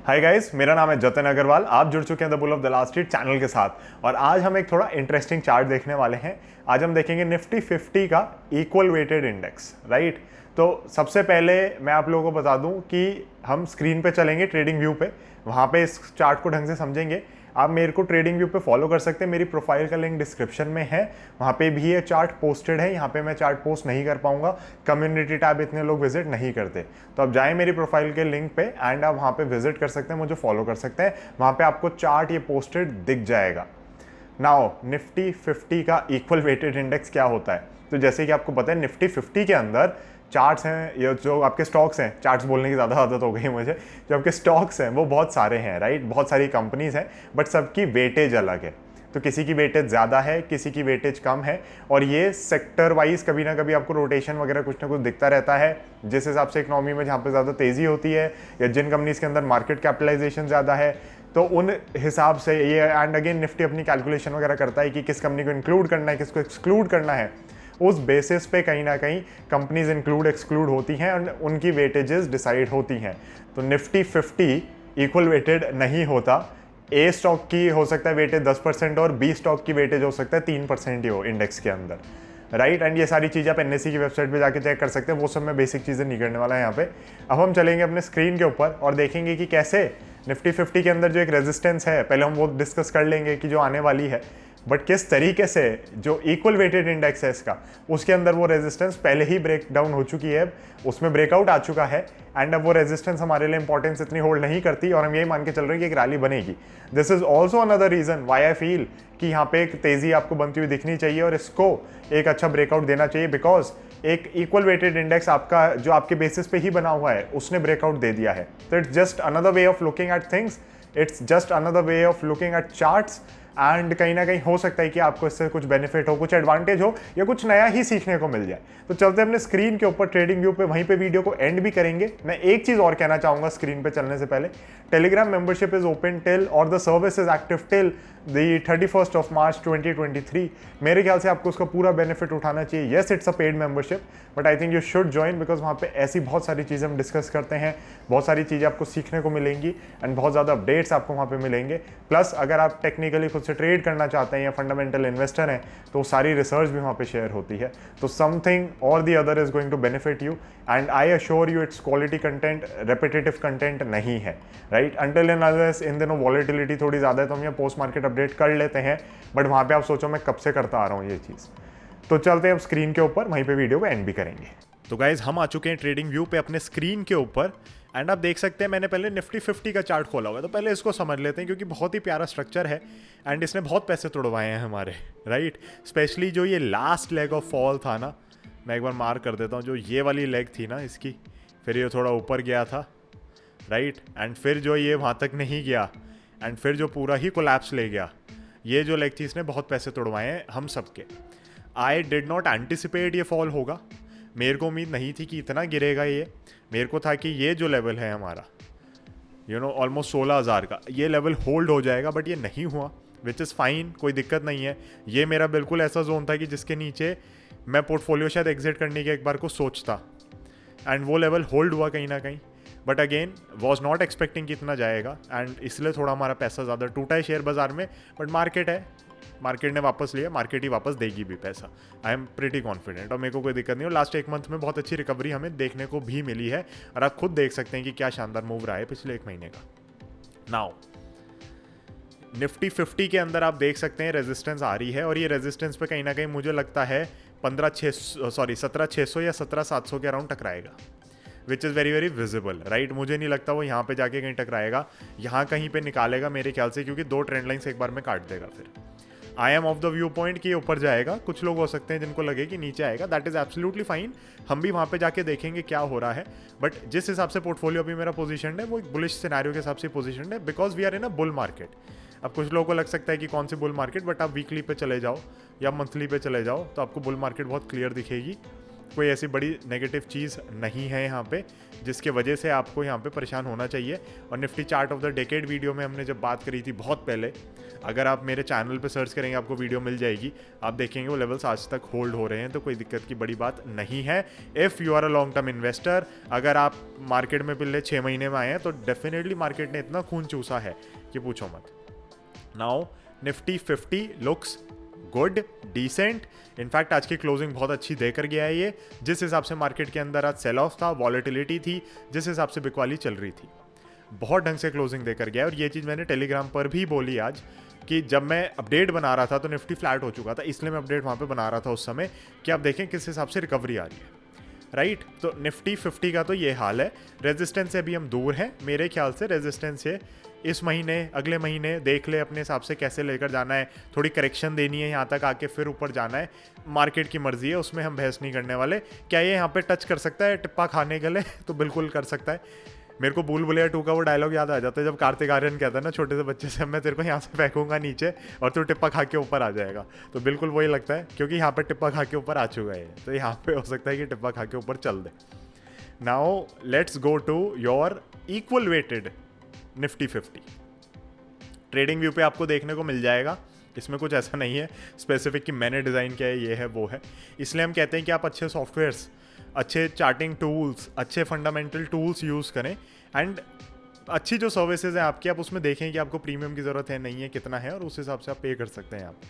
Hi guys, मेरा नाम है जतिन अग्रवाल। आप जुड़ चुके हैं the bull of the last street channel के साथ और आज हम एक थोड़ा इंटरेस्टिंग चार्ट देखने वाले हैं। आज हम देखेंगे निफ्टी 50 का इक्वल वेटेड इंडेक्स, राइट। तो सबसे पहले मैं आप लोगों को बता दूं कि हम स्क्रीन पे चलेंगे ट्रेडिंग व्यू पे, वहाँ पे इस चार्ट को ढंग से समझेंगे। आप मेरे को ट्रेडिंग व्यू पे फॉलो कर सकते हैं, मेरी प्रोफाइल का लिंक डिस्क्रिप्शन में है, वहाँ पे भी ये चार्ट पोस्टेड है। यहाँ पे मैं चार्ट पोस्ट नहीं कर पाऊंगा, कम्युनिटी टैब इतने लोग विजिट नहीं करते। तो आप जाएं मेरी प्रोफाइल के लिंक पे एंड आप वहाँ पे विजिट कर सकते हैं, मुझे फॉलो कर सकते हैं। वहाँ पे आपको चार्ट ये पोस्टेड दिख जाएगा। नाउ निफ्टी 50 का इक्वल वेटेड इंडेक्स क्या होता है? तो जैसे कि आपको पता है निफ्टी 50 के अंदर चार्ट्स हैं, या जो आपके स्टॉक्स हैं, चार्ट्स बोलने की ज़्यादा आदत हो गई मुझे, जो आपके स्टॉक्स हैं वो बहुत सारे हैं, राइट। बहुत सारी कंपनीज हैं बट सबकी वेटेज अलग है। तो किसी की वेटेज ज़्यादा है, किसी की वेटेज कम है, और ये सेक्टर वाइज कभी ना कभी आपको रोटेशन वगैरह कुछ ना कुछ दिखता रहता है। जिस हिसाब से इकोनॉमी में जहाँ पे ज़्यादा तेज़ी होती है या जिन कंपनीज के अंदर मार्केट कैपिटलाइजेशन ज़्यादा है, तो उन हिसाब से ये एंड अगेन निफ्टी अपनी कैलकुलेशन वगैरह करता है कि किस कंपनी को इंक्लूड करना है, किसको एक्सक्लूड करना है। उस बेसिस पे कहीं ना कहीं कंपनीज इंक्लूड एक्सक्लूड होती हैं और उनकी वेटेजेस डिसाइड होती हैं। तो निफ्टी 50 इक्वल वेटेड नहीं होता। ए स्टॉक की हो सकता है वेटेज 10% और बी स्टॉक की वेटेज हो सकता है 3% ही हो इंडेक्स के अंदर, राइट। एंड ये सारी चीज़ें आप एनएससी की वेबसाइट पे जाके चेक कर सकते हैं, वो सब मैं बेसिक चीज़ें नहीं करने वाला है यहाँ पे। अब हम चलेंगे अपने स्क्रीन के ऊपर और देखेंगे कि कैसे निफ्टी 50 के अंदर जो एक रेजिस्टेंस है, पहले हम वो डिस्कस कर लेंगे कि जो आने वाली है, बट किस तरीके से जो इक्वल वेटेड इंडेक्स है इसका, उसके अंदर वो रेजिस्टेंस पहले ही ब्रेक डाउन हो चुकी है, उसमें ब्रेकआउट आ चुका है एंड अब वो रेजिस्टेंस हमारे लिए इंपॉर्टेंस इतनी होल्ड नहीं करती और हम यही मान के चल रहे हैं कि एक रैली बनेगी। This is also another reason why I feel कि यहाँ पे एक तेजी आपको बनती हुई दिखनी चाहिए और इसको एक अच्छा ब्रेकआउट देना चाहिए, बिकॉज एक इक्वल वेटेड इंडेक्स आपका जो आपके बेसिस पे ही बना हुआ है उसने ब्रेकआउट दे दिया है। तो it's just another way of looking at things, it's just another way of looking at charts. And कहीं ना कहीं हो सकता है कि आपको इससे कुछ बेनिफिट हो, कुछ एडवांटेज हो या कुछ नया ही सीखने को मिल जाए। तो चलते हैं अपने स्क्रीन के ऊपर ट्रेडिंग व्यू पे, वहीं पे वीडियो को एंड भी करेंगे। मैं एक चीज और कहना चाहूंगा स्क्रीन पे चलने से पहले, telegram membership is open till और the service is active till the 31st of March 2023। मेरे ख्याल से आपको उसका पूरा बेनिफिट उठाना चाहिए। Yes, it's a paid membership but I think you should join, because वहाँ पे ऐसी बहुत सारी चीज़ें हम डिस्कस करते हैं, बहुत सारी चीज़ें आपको सीखने को मिलेंगी एंड बहुत ज़्यादा अपडेट्स आपको वहाँ पे मिलेंगे। प्लस अगर आप टेक्निकली खुद से ट्रेड करना चाहते हैं या फंडामेंटल इन्वेस्टर हैं तो सारी रिसर्च भी वहाँ पे शेयर होती है। तो समथिंग और the other is going to benefit you and I assure you it's quality content, repetitive content नहीं है, राइट। अंटिल एंड अनलेस इन दिनों वॉलेटिलिटी थोड़ी ज़्यादा है तो हम यहाँ पोस्ट मार्केट अपडेट कर लेते हैं, बट वहाँ पे आप सोचो मैं कब से करता आ रहा हूँ ये चीज़। तो चलते हैं अब स्क्रीन के ऊपर, वहीं पे वीडियो को एंड भी करेंगे। तो गाइज हम आ चुके हैं ट्रेडिंग व्यू पे अपने स्क्रीन के ऊपर एंड आप देख सकते हैं मैंने पहले निफ्टी 50 का चार्ट खोला हुआ है। तो पहले इसको समझ लेते हैं क्योंकि बहुत ही प्यारा स्ट्रक्चर है एंड इसने बहुत पैसे तोड़वाए हैं हमारे, राइट। स्पेशली जो ये लास्ट लेग ऑफ फॉल था ना, मैं एक बार मार्क कर देता हूँ, जो ये वाली लेग थी ना इसकी, फिर ये थोड़ा ऊपर गया था, राइट, एंड फिर जो ये वहाँ तक नहीं गया एंड फिर जो पूरा ही कोलैप्स ले गया, ये जो लेग थी इसने बहुत पैसे तोड़वाए हैं हम सबके। आई डिड नॉट एंटिसिपेट ये फॉल होगा, मेरे को उम्मीद नहीं थी कि इतना गिरेगा ये। मेरे को था कि ये जो लेवल है हमारा ऑलमोस्ट 16,000 का, ये लेवल होल्ड हो जाएगा, बट ये नहीं हुआ, विच इज़ फाइन, कोई दिक्कत नहीं है। ये मेरा बिल्कुल ऐसा जोन था कि जिसके नीचे मैं पोर्टफोलियो शायद एग्जिट करने के एक बार को सोचता एंड वो लेवल होल्ड हुआ कहीं ना कहीं, but again was not expecting कि इतना जाएगा एंड इसलिए थोड़ा हमारा पैसा ज़्यादा टूटा है शेयर बाजार में। बट मार्केट है, मार्केट ने वापस लिया, मार्केट ही वापस देगी भी पैसा, आई एम प्रीटी कॉन्फिडेंट और मेरे को कोई दिक्कत नहीं। और लास्ट एक मंथ में बहुत अच्छी रिकवरी हमें देखने को भी मिली है और आप खुद देख सकते हैं कि क्या शानदार मूव रहा है पिछले एक महीने का। नाउ निफ्टी 50 के अंदर आप देख सकते हैं रेजिस्टेंस आ रही है और ये रेजिस्टेंस पे कहीं ना कहीं मुझे लगता है 17,600 या 17,700 के अराउंड टकराएगा, which is very very visible, right. मुझे नहीं लगता वो यहाँ पे जाके कहीं टकराएगा, यहाँ कहीं पे निकालेगा मेरे ख्याल से, क्योंकि दो ट्रेंड लाइन्स एक बार में काट देगा। फिर I am of the view point कि ये ऊपर जाएगा, कुछ लोग हो सकते हैं जिनको लगे कि नीचे आएगा, दैट इज़ एब्सोल्युटली फाइन, हम भी वहाँ पे जाके देखेंगे क्या हो रहा है। बट जिस हिसाब से पोर्टफोलियो अभी मेरा पोजीशन है वो एक बुलिश सिनेरियो के हिसाब से पोजीशन है, because we are in a bull market. अब कुछ लोगों को लग सकता है कि कौन सी बुल मार्केट, बट आप वीकली पे चले जाओ या मंथली पे चले जाओ तो आपको बुल मार्केट बहुत क्लियर दिखेगी कोई ऐसी बड़ी नेगेटिव चीज़ नहीं है यहाँ पे जिसके वजह से आपको यहाँ पे परेशान होना चाहिए। और Nifty chart of the decade video में हमने जब बात करी थी बहुत पहले, अगर आप मेरे चैनल पे सर्च करेंगे आपको वीडियो मिल जाएगी, आप देखेंगे वो लेवल्स आज तक होल्ड हो रहे हैं, तो कोई दिक्कत की बड़ी बात नहीं है। If you are a long term investor, अगर आप मार्केट में पिछले 6 महीने में आए हैं तो डेफिनेटली मार्केट ने इतना खून चूसा है कि पूछो मत। Now Nifty 50 looks good, decent. In fact आज की क्लोजिंग बहुत अच्छी देकर गया है ये, जिस हिसाब से मार्केट के अंदर आज सेल ऑफ था, वॉलेटिलिटी थी, जिस हिसाब से बिकवाली चल रही थी, बहुत ढंग से क्लोजिंग देकर गया। और ये चीज़ मैंने टेलीग्राम पर भी बोली आज कि जब मैं अपडेट बना रहा था तो निफ्टी फ्लैट हो चुका था, इसलिए मैं अपडेट वहाँ पे बना रहा था उस समय कि आप देखें किस हिसाब से रिकवरी आ रही है, राइट। तो निफ्टी 50 का तो ये हाल है। रेजिस्टेंस से अभी हम दूर हैं, मेरे ख्याल से रेजिस्टेंस से इस महीने अगले महीने देख ले अपने हिसाब से कैसे लेकर जाना है, थोड़ी करेक्शन देनी है, यहाँ तक आके फिर ऊपर जाना है, मार्केट की मर्जी है, उसमें हम बहस नहीं करने वाले। क्या ये यहाँ पे टच कर सकता है टिप्पा खाने के लिए? तो बिल्कुल कर सकता है। मेरे को भूल भुलैया 2 का वो डायलॉग याद आ जाता है जब कार्तिक आर्यन कहता है ना छोटे से बच्चे से, मैं तेरे को यहाँ से फेंकूंगा नीचे और तू टिप्पा खा के ऊपर आ जाएगा। तो बिल्कुल वही लगता है, क्योंकि यहाँ पे टिप्पा खा के ऊपर आ चुका है, तो यहाँ पे हो सकता है कि टिप्पा खा के ऊपर चल दे। Now let's go to your equal weighted Nifty 50। TradingView पे आपको देखने को मिल जाएगा, इसमें कुछ ऐसा नहीं है स्पेसिफिक कि मैंने डिज़ाइन किया है, ये है वो है। इसलिए हम कहते हैं कि आप अच्छे सॉफ्टवेयर्स, अच्छे चार्टिंग टूल्स, अच्छे फंडामेंटल टूल्स यूज़ करें, एंड अच्छी जो सर्विसेज हैं आपकी, आप उसमें देखें कि आपको प्रीमियम की ज़रूरत है नहीं है, कितना है, और उस हिसाब से आप पे कर सकते हैं यहाँ पे,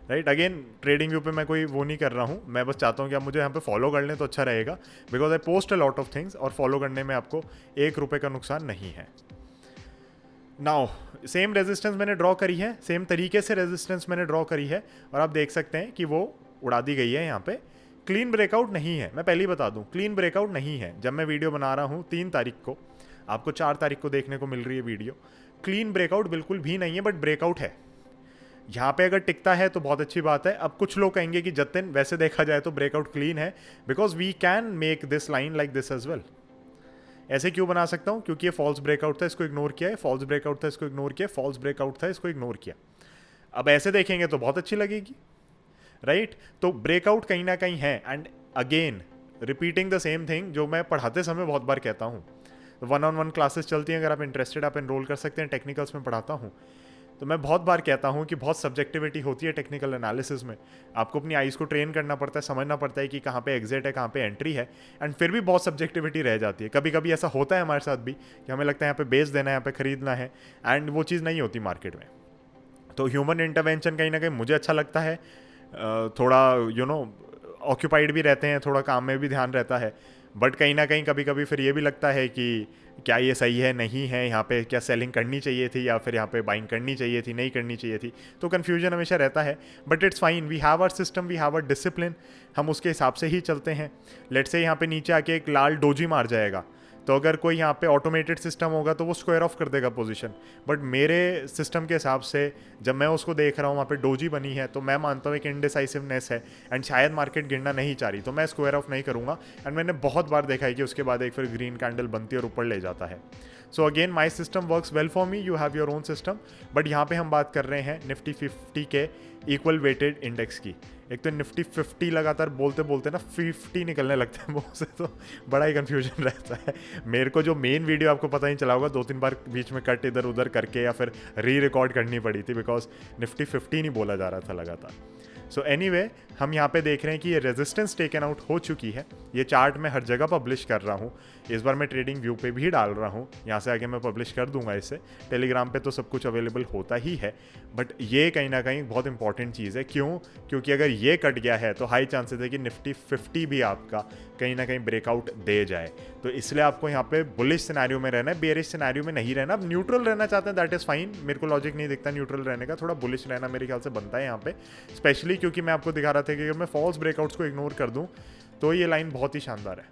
राइट। अगेन ट्रेडिंग व्यू पे मैं कोई वो नहीं कर रहा हूँ, मैं बस चाहता हूँ कि आप मुझे यहाँ पे फॉलो कर लें तो अच्छा रहेगा, because I post a lot of things, और फॉलो करने में आपको 1 रुपये का नुकसान नहीं है। नाउ सेम रेजिस्टेंस मैंने ड्रॉ करी है, सेम तरीके से रेजिस्टेंस मैंने ड्रॉ करी है, और आप देख सकते हैं कि वो उड़ा दी गई है यहाँ पे। क्लीन ब्रेकआउट नहीं है, मैं पहले ही बता दूं, क्लीन ब्रेकआउट नहीं है। जब मैं वीडियो बना रहा हूँ 3 तारीख को, आपको 4 तारीख को देखने को मिल रही है वीडियो, क्लीन ब्रेकआउट बिल्कुल भी नहीं है, बट ब्रेकआउट है यहाँ पे। अगर टिकता है तो बहुत अच्छी बात है। अब कुछ लोग कहेंगे कि जतिन वैसे देखा जाए तो ब्रेकआउट क्लीन है, because we can make this line like this as well. ऐसे क्यों बना सकता हूँ? क्योंकि ये फॉल्स ब्रेकआउट था, इसको इग्नोर किया है, फॉल्स ब्रेकआउट था, इसको इग्नोर किया, फॉल्स ब्रेकआउट था, इसको इग्नोर किया। अब ऐसे देखेंगे तो बहुत अच्छी लगेगी, राइट। तो ब्रेकआउट कहीं ना कहीं है, and again repeating the same thing जो मैं पढ़ाते समय बहुत बार कहता हूँ। 1-on-1 क्लासेस चलती हैं, अगर आप इंटरेस्टेड आप एनरोल कर सकते हैं, टेक्निकल्स में पढ़ाता हूँ। तो मैं बहुत बार कहता हूँ कि बहुत सब्जेक्टिविटी होती है टेक्निकल एनालिसिस में, आपको अपनी आइज़ को ट्रेन करना पड़ता है, समझना पड़ता है कि कहाँ पे एग्जिट है, कहाँ पे एंट्री है, एंड फिर भी बहुत सब्जेक्टिविटी रह जाती है। कभी कभी ऐसा होता है हमारे साथ भी कि हमें लगता है यहाँ पे बेच देना है, यहाँ पे खरीदना है, एंड वो चीज़ नहीं होती मार्केट में। तो ह्यूमन इंटरवेंशन कहीं ना कहीं मुझे अच्छा लगता है, थोड़ा ऑक्यूपाइड भी रहते हैं, थोड़ा काम में भी ध्यान रहता है, बट कहीं ना कहीं कभी कभी फिर ये भी लगता है कि क्या ये सही है, नहीं है, यहाँ पे क्या सेलिंग करनी चाहिए थी या फिर यहाँ पे बाइंग करनी चाहिए थी, नहीं करनी चाहिए थी। तो कन्फ्यूजन हमेशा रहता है, but it's fine, we have our system, we have our discipline, हम उसके हिसाब से ही चलते हैं। लेट्स से यहाँ पे नीचे आके एक लाल डोजी मार जाएगा, तो अगर कोई यहाँ पे ऑटोमेटेड सिस्टम होगा तो वो स्क्वायर ऑफ कर देगा पोजीशन, बट मेरे सिस्टम के हिसाब से जब मैं उसको देख रहा हूँ वहाँ पे डोजी बनी है, तो मैं मानता हूँ एक इनडिसाइसिवनेस है, एंड शायद मार्केट गिरना नहीं चाह रही, तो मैं स्क्वायर ऑफ नहीं करूँगा। एंड मैंने बहुत बार देखा है कि उसके बाद एक फिर ग्रीन कैंडल बनती है और ऊपर ले जाता है। So again my system works well for me, you have your own system, but यहाँ पे हम बात कर रहे हैं निफ्टी 50 के इक्वल वेटेड इंडेक्स की। एक तो निफ्टी 50 लगातार बोलते बोलते ना 50 निकलने लगता है मुँह से, तो बड़ा ही कन्फ्यूजन रहता है मेरे को। जो मेन वीडियो आपको पता नहीं चला होगा, 2-3 बार बीच में कट इधर उधर करके या फिर री रिकॉर्ड करनी पड़ी थी, बिकॉज निफ्टी 50 नहीं बोला जा रहा था लगातार। सो एनीवे हम यहाँ पे देख रहे हैं कि ये रेजिस्टेंस टेकन आउट हो चुकी है। ये चार्ट मैं हर जगह पब्लिश कर रहा हूँ, इस बार मैं ट्रेडिंग व्यू पे भी डाल रहा हूँ, यहाँ से आगे मैं पब्लिश कर दूंगा इसे। टेलीग्राम पे तो सब कुछ अवेलेबल होता ही है, बट ये कहीं ना कहीं बहुत इंपॉर्टेंट चीज़ है। क्यों? क्योंकि अगर ये कट गया है तो हाई चांसेस है कि निफ्टी 50 भी आपका कहीं ना कहीं ब्रेकआउट दे जाए। तो इसलिए आपको यहाँ पे बुलिश सिनेरियो में रहना है, बेरिश सिनेरियो में नहीं रहना। आप न्यूट्रल रहना चाहते हैं, दैट इज़ फाइन, मेरे को लॉजिक नहीं दिखता न्यूट्रल रहने का, थोड़ा बुलिश रहना मेरे ख्याल से बनता है यहाँ पे, स्पेशली क्योंकि मैं आपको दिखा रहा था कि अगर मैं फॉल्स ब्रेकआउट्स को इग्नोर कर दूं तो ये लाइन बहुत ही शानदार है,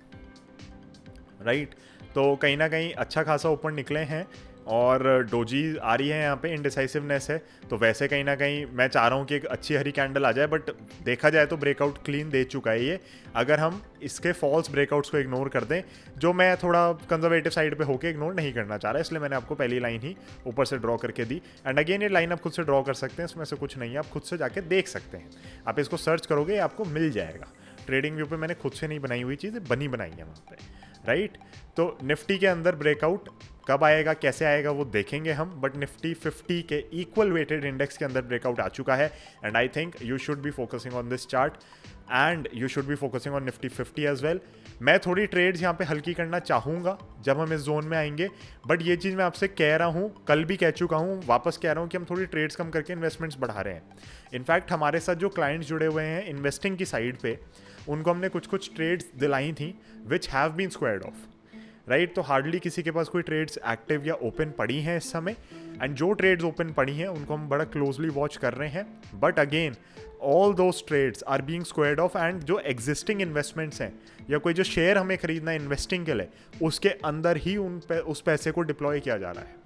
राइट। तो कहीं ना कहीं अच्छा खासा ऊपर निकले हैं, और डोजी आ रही है, यहाँ पे इनडिसाइसिवनेस है, तो वैसे कहीं ना कहीं मैं चाह रहा हूँ कि एक अच्छी हरी कैंडल आ जाए, बट देखा जाए तो ब्रेकआउट क्लीन दे चुका है ये। अगर हम इसके फॉल्स ब्रेकआउट्स को इग्नोर कर दें, जो मैं थोड़ा कंजर्वेटिव साइड पे होके इग्नोर नहीं करना चाह रहा, इसलिए मैंने आपको पहली लाइन ही ऊपर से ड्रॉ करके दी। एंड अगेन ये लाइन आप खुद से ड्रॉ कर सकते हैं, इसमें से कुछ नहीं है, आप खुद से जाके देख सकते हैं, आप इसको सर्च करोगे आपको मिल जाएगा। ट्रेडिंग व्यू पे मैंने खुद से नहीं बनाई हुई चीज़ें बनी बनाई है वहाँ पे, राइट। तो निफ्टी के अंदर ब्रेकआउट कब आएगा, कैसे आएगा, वो देखेंगे हम, बट निफ्टी 50 के इक्वल वेटेड इंडेक्स के अंदर ब्रेकआउट आ चुका है and I think you should be focusing on this chart and you should be focusing on Nifty 50 as well. मैं थोड़ी ट्रेड्स यहाँ पे हल्की करना चाहूँगा जब हम इस जोन में आएंगे, बट ये चीज़ मैं आपसे कह रहा हूँ, कल भी कह चुका हूँ, वापस कह रहा हूँ कि हम थोड़ी ट्रेड्स कम करके इन्वेस्टमेंट्स बढ़ा रहे हैं। इनफैक्ट हमारे साथ जो क्लाइंट्स जुड़े हुए हैं इन्वेस्टिंग की साइड पे, उनको हमने कुछ कुछ ट्रेड्स दिलाई थी which have been squared off, right. तो हार्डली किसी के पास कोई ट्रेड्स एक्टिव या ओपन पड़ी हैं इस समय, एंड जो ट्रेड्स ओपन पड़ी हैं उनको हम बड़ा क्लोजली वॉच कर रहे हैं, but again all those trades are being squared off and जो एग्जिस्टिंग इन्वेस्टमेंट्स हैं या कोई जो शेयर हमें खरीदना है इन्वेस्टिंग के लिए, उसके अंदर ही उस पैसे को डिप्लॉय किया जा रहा है।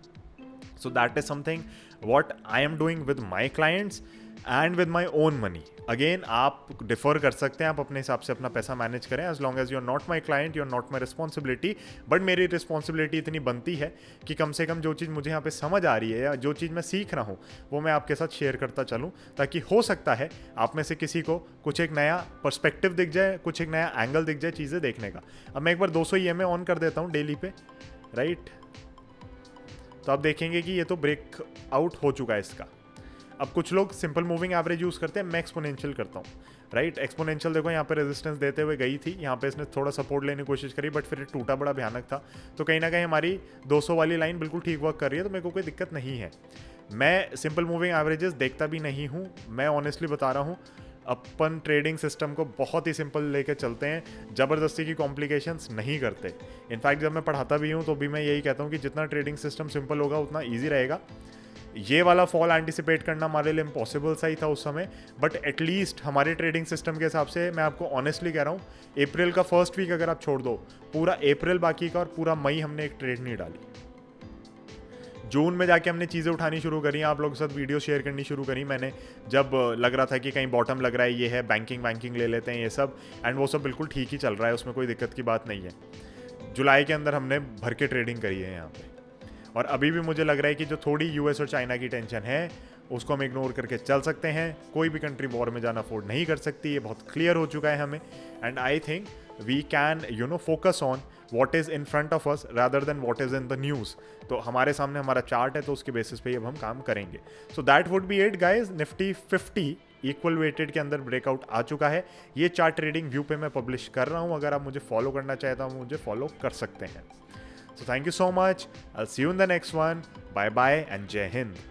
So that is something what I am doing with my clients and with my own money. Again आप डिफर कर सकते हैं, आप अपने हिसाब से अपना पैसा मैनेज करें, as long as you are not my client, you are not my responsibility. But मेरी रिस्पॉन्सिबिलिटी इतनी बनती है कि कम से कम जो चीज़ मुझे यहाँ पे समझ आ रही है या जो चीज़ मैं सीख रहा हूँ वो मैं आपके साथ शेयर करता चलूँ, ताकि हो सकता है आप में से किसी को कुछ एक नया पर्सपेक्टिव दिख जाए, कुछ एक नया एंगल दिख जाए चीज़ें देखने का। अब मैं एक बार 200 EMA ऑन कर देता हूँ डेली पे, राइट। तो आप देखेंगे कि ये तो ब्रेक आउट हो चुका है इसका। अब कुछ लोग सिंपल मूविंग एवरेज यूज़ करते हैं, मैं एक्सपोनेंशियल करता हूँ, राइट। एक्सपोनेंशियल देखो यहाँ पे रेजिस्टेंस देते हुए गई थी, यहाँ पे इसने थोड़ा सपोर्ट लेने की कोशिश करी, बट फिर टूटा बड़ा भयानक था। तो कहीं ना कहीं हमारी 200 वाली लाइन बिल्कुल ठीक वर्क कर रही है, तो मेरे को कोई दिक्कत नहीं है। मैं सिंपल मूविंग एवरेजेस देखता भी नहीं हूँ, मैं ऑनेस्टली बता रहा हूँ। अपन ट्रेडिंग सिस्टम को बहुत ही सिंपल लेके चलते हैं, ज़बरदस्ती की कॉम्प्लिकेशंस नहीं करते। इनफैक्ट जब मैं पढ़ाता भी हूँ तो भी मैं यही कहता हूँ कि जितना ट्रेडिंग सिस्टम सिंपल होगा उतना ईजी रहेगा। ये वाला फॉल एंटिसिपेट करना हमारे लिए इम्पॉसिबल सा ही था उस समय, बट एटलीस्ट हमारे ट्रेडिंग सिस्टम के हिसाब से मैं आपको ऑनेस्टली कह रहा हूँ, अप्रैल का फर्स्ट वीक अगर आप छोड़ दो, पूरा अप्रैल बाकी का और पूरा मई हमने एक ट्रेड नहीं डाली। जून में जाके हमने चीज़ें उठानी शुरू करी, आप लोगों के साथ वीडियो शेयर करनी शुरू करी मैंने, जब लग रहा था कि कहीं बॉटम लग रहा है, ये है बैंकिंग ले लेते हैं ये सब, एंड वो सब बिल्कुल ठीक ही चल रहा है, उसमें कोई दिक्कत की बात नहीं है। जुलाई के अंदर हमने भर के ट्रेडिंग करी है यहाँ पे, और अभी भी मुझे लग रहा है कि जो थोड़ी यूएस और चाइना की टेंशन है उसको हम इग्नोर करके चल सकते हैं। कोई भी कंट्री वॉर में जाना अफोर्ड नहीं कर सकती, ये बहुत क्लियर हो चुका है हमें, and I think we can focus on what is in front of us rather than what is in the news. तो हमारे सामने हमारा चार्ट है, तो उसके बेसिस पे अब हम काम करेंगे। So that would be it guys. Nifty 50 equal weighted के अंदर ब्रेकआउट आ चुका है। ये चार्ट ट्रेडिंग व्यू पे मैं पब्लिश कर रहा हूँ, अगर आप मुझे फॉलो करना चाहते हो मुझे फॉलो कर सकते हैं। So thank you so much. I'll see you in the next one. Bye bye and Jai Hind.